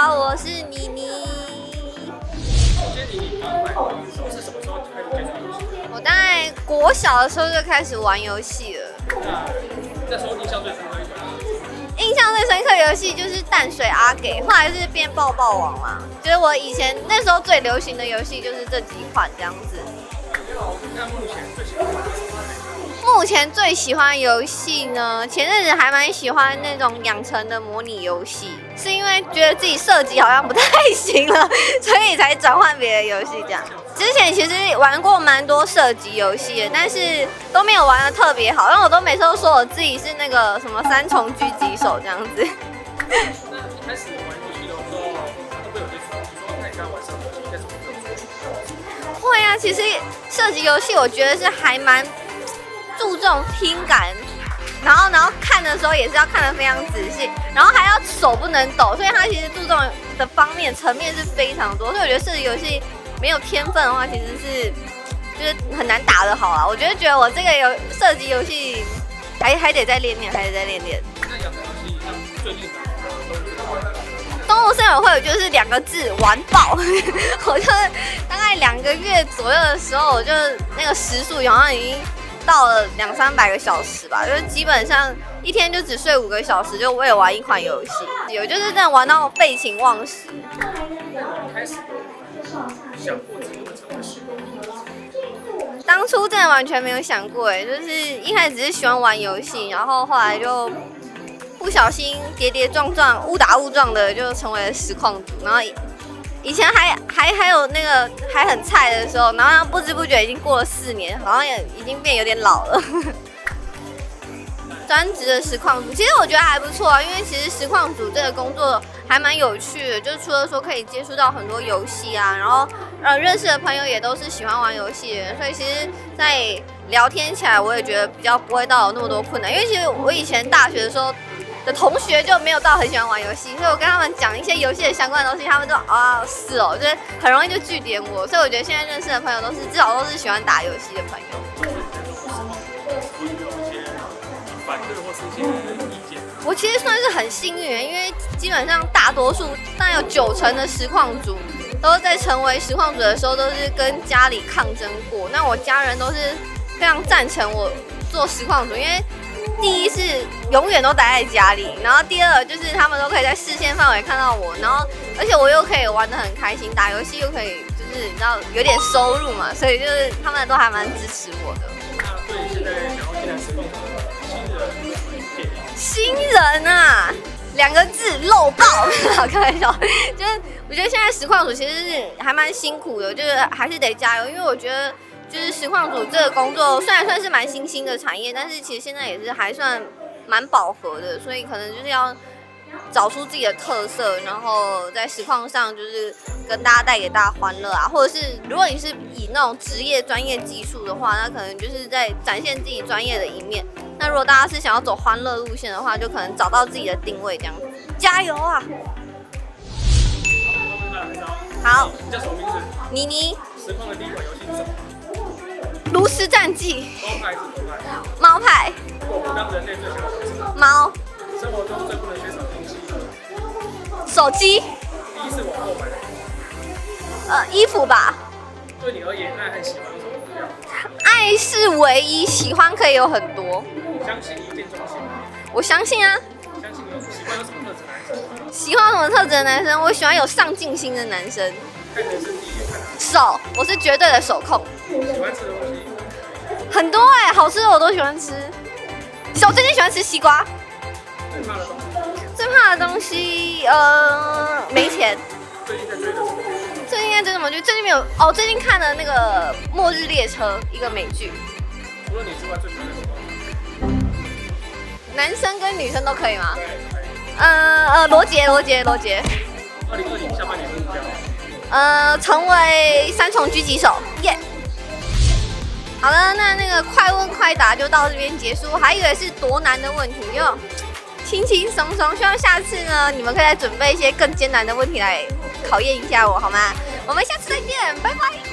好，我是妮妮。首先，你第一款是什么时候开始接触游戏？我大概国小的时候就开始玩游戏了。那时候印象最深刻一款？印象最深刻的游戏就是淡水阿给，后来是变爆爆王嘛。就是我以前那时候最流行的游戏就是这几款这样子。那目前最喜欢玩的是哪一款？目前最喜欢游戏呢，前阵子还蛮喜欢那种养成的模拟游戏，是因为觉得自己射击好像不太行了，所以才转换别的游戏这样。之前其实玩过蛮多射击游戏的，但是都没有玩的特别好，因为我都每次都说我自己是那个什么3重狙击手这样子。那一开始玩游戏的时候，会不会有接触？比如说，那你刚玩射击游戏，应该怎么做？会啊，其实射击游戏我觉得是还蛮注重听感，然后看的时候也是要看得非常仔细，然后还要手不能抖，所以它其实注重的方面层面是非常多，所以我觉得射击游戏没有天分的话，其实是就是很难打得好啊。我觉得我这个射击游戏还得再练练，还得再练练。那养成游戏像最近的动物森友会，我就是2个字玩爆。我就大概2个月左右的时候，我就那个时速好像已经到了200-300个小时吧，就是基本上一天就只睡5个小时，就为了玩一款游戏。我就是真的玩到废寝忘食。开始想过自己会成为实况？当初真的完全没有想过，就是一开始只是喜欢玩游戏，然后后来就不小心跌跌撞撞、误打误撞的就成为了实况主。然后以前还有那个还很菜的时候，然后不知不觉已经过了4年，好像也已经变有点老了。专职的实况主，其实我觉得还不错啊，因为其实实况主这个工作还蛮有趣的，就是除了说可以接触到很多游戏啊，然后认识的朋友也都是喜欢玩游戏的人，所以其实，在聊天起来我也觉得比较不会到有那么多困难，因为其实我以前大学的时候的同学就没有到很喜欢玩游戏，所以我跟他们讲一些游戏的相关的东西，他们就是哦，就是很容易就据点我，所以我觉得现在认识的朋友至少都是喜欢打游戏的朋友。反对或是一些意见？我其实算是很幸运，因为基本上大多数，大概有90%的实况主都在成为实况主的时候，都是跟家里抗争过。那我家人都是非常赞成我做实况主，因为第一是永远都待在家里，然后第二就是他们都可以在视线范围看到我，然后而且我又可以玩得很开心，打游戏又可以就是你知道有点收入嘛，所以就是他们都还蛮支持我的。那对现在想要进来实况主的新人啊，2个字漏爆，开玩笑。就是我觉得现在实况主其实是还蛮辛苦的，就是还是得加油，因为我觉得就是实况主这个工作虽然算是蛮新兴的产业，但是其实现在也是还算蛮饱和的，所以可能就是要找出自己的特色，然后在实况上就是跟大家带给大家欢乐啊，或者是如果你是以那种职业专业技术的话，那可能就是在展现自己专业的一面。那如果大家是想要走欢乐路线的话，就可能找到自己的定位，这样子。加油啊！好，你叫什么名字？妮妮。实况的第一款游戏是什么？炉石战记。猫派是狗派？猫派。我们当人类最喜欢什么？猫。生活中最不能缺少的东西？手机。第一次网购买的？衣服吧。对你而言，爱和喜欢有什么不一样？爱是唯一，喜欢可以有很多。相信一见钟情。我相信啊。相信你喜欢有什么特质的男生？喜欢什么特质的男生？我喜欢有上进心的男生。看人生第一眼看哪？手，我是绝对的手控。喜欢吃的东西？很多好吃的我都喜欢吃。我最近喜欢吃西瓜。最怕的东西？最怕的东西，没钱。最近在追的什么？最近在追什么剧？最近没有最近看了那个《末日列车》，一个美剧。除了你之外，最喜欢的什么？男生跟女生都可以吗？对，可以。罗杰。2020下半年的目标？成为3重狙击手，耶！好了，那个快问快答就到这边结束。还以为是多难的问题，就轻轻松松。希望下次呢，你们可以再准备一些更艰难的问题来考验一下我，好吗？我们下次再见，拜拜。